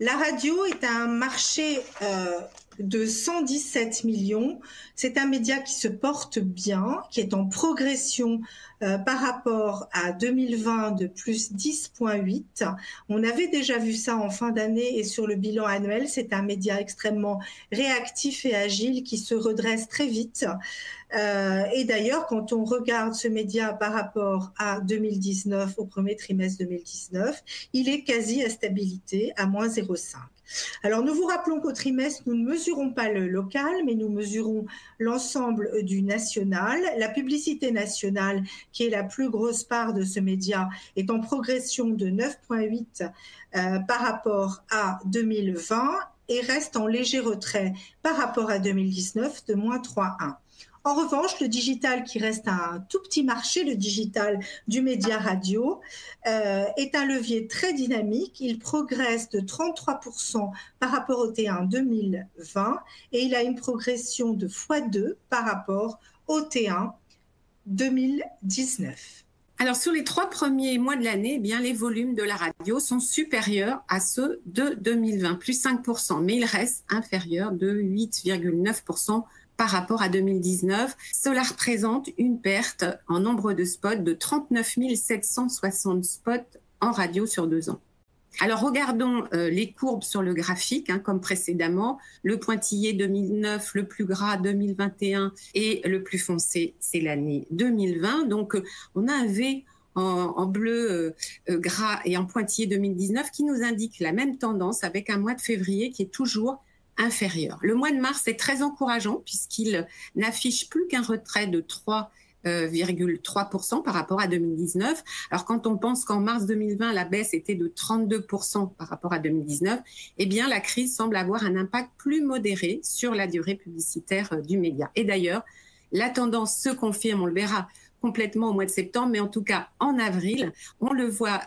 La radio est un marché de 117 millions. C'est un média qui se porte bien, qui est en progression par rapport à 2020 de plus 10,8. On avait déjà vu ça en fin d'année et sur le bilan annuel. C'est un média extrêmement réactif et agile qui se redresse très vite. Et d'ailleurs, quand on regarde ce média par rapport à 2019, au premier trimestre 2019, il est quasi à stabilité, à moins 0,5. Alors, nous vous rappelons qu'au trimestre, nous ne mesurons pas le local, mais nous mesurons l'ensemble du national. La publicité nationale, qui est la plus grosse part de ce média, est en progression de 9,8 par rapport à 2020 et reste en léger retrait par rapport à 2019 de moins 3,1. En revanche, le digital, qui reste un tout petit marché, le digital du média radio, est un levier très dynamique. Il progresse de 33% par rapport au T1 2020 et il a une progression de x2 par rapport au T1 2019. Alors, sur les 3 premiers mois de l'année, eh bien, les volumes de la radio sont supérieurs à ceux de 2020, plus 5%, mais ils restent inférieurs de 8,9% par rapport à 2019. Cela représente une perte en nombre de spots de 39 760 spots en radio sur 2 ans. Alors, regardons les courbes sur le graphique, comme précédemment. Le pointillé 2009, le plus gras 2021 et le plus foncé, c'est l'année 2020. Donc, on a un V en bleu gras et en pointillé 2019 qui nous indique la même tendance avec un mois de février qui est toujours inférieur. Le mois de mars est très encourageant puisqu'il n'affiche plus qu'un retrait de 3,3% par rapport à 2019. Alors, quand on pense qu'en mars 2020, la baisse était de 32% par rapport à 2019, eh bien, la crise semble avoir un impact plus modéré sur la durée publicitaire du média. Et d'ailleurs, la tendance se confirme, on le verra complètement au mois de septembre, mais en tout cas, en avril, on le voit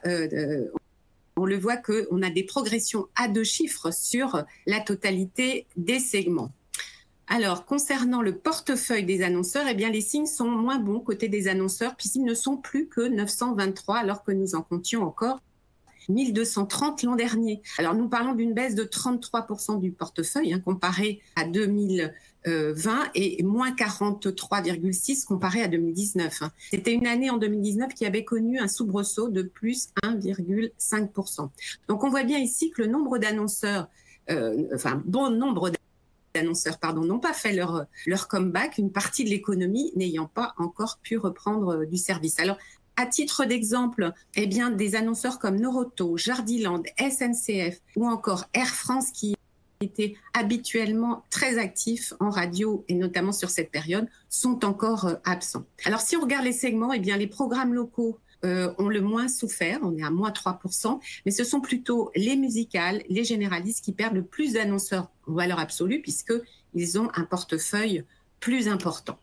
qu'on a des progressions à 2 chiffres sur la totalité des segments. Alors, concernant le portefeuille des annonceurs, eh bien, les signes sont moins bons côté des annonceurs puisqu'ils ne sont plus que 923 alors que nous en comptions encore 1230 l'an dernier. Alors, nous parlons d'une baisse de 33% du portefeuille comparé à 2020 et moins 43,6 comparé à 2019. C'était une année en 2019 qui avait connu un soubresaut de plus 1,5%. Donc, on voit bien ici que le nombre d'annonceurs, bon nombre d'annonceurs n'ont pas fait leur comeback, une partie de l'économie n'ayant pas encore pu reprendre du service. Alors, à titre d'exemple, eh bien, des annonceurs comme Noroto, Jardiland, SNCF ou encore Air France qui étaient habituellement très actifs en radio et notamment sur cette période sont encore absents. Alors, si on regarde les segments, eh bien, les programmes locaux ont le moins souffert, on est à moins 3%, mais ce sont plutôt les musicales, les généralistes qui perdent le plus d'annonceurs en valeur absolue puisqu'ils ont un portefeuille plus important.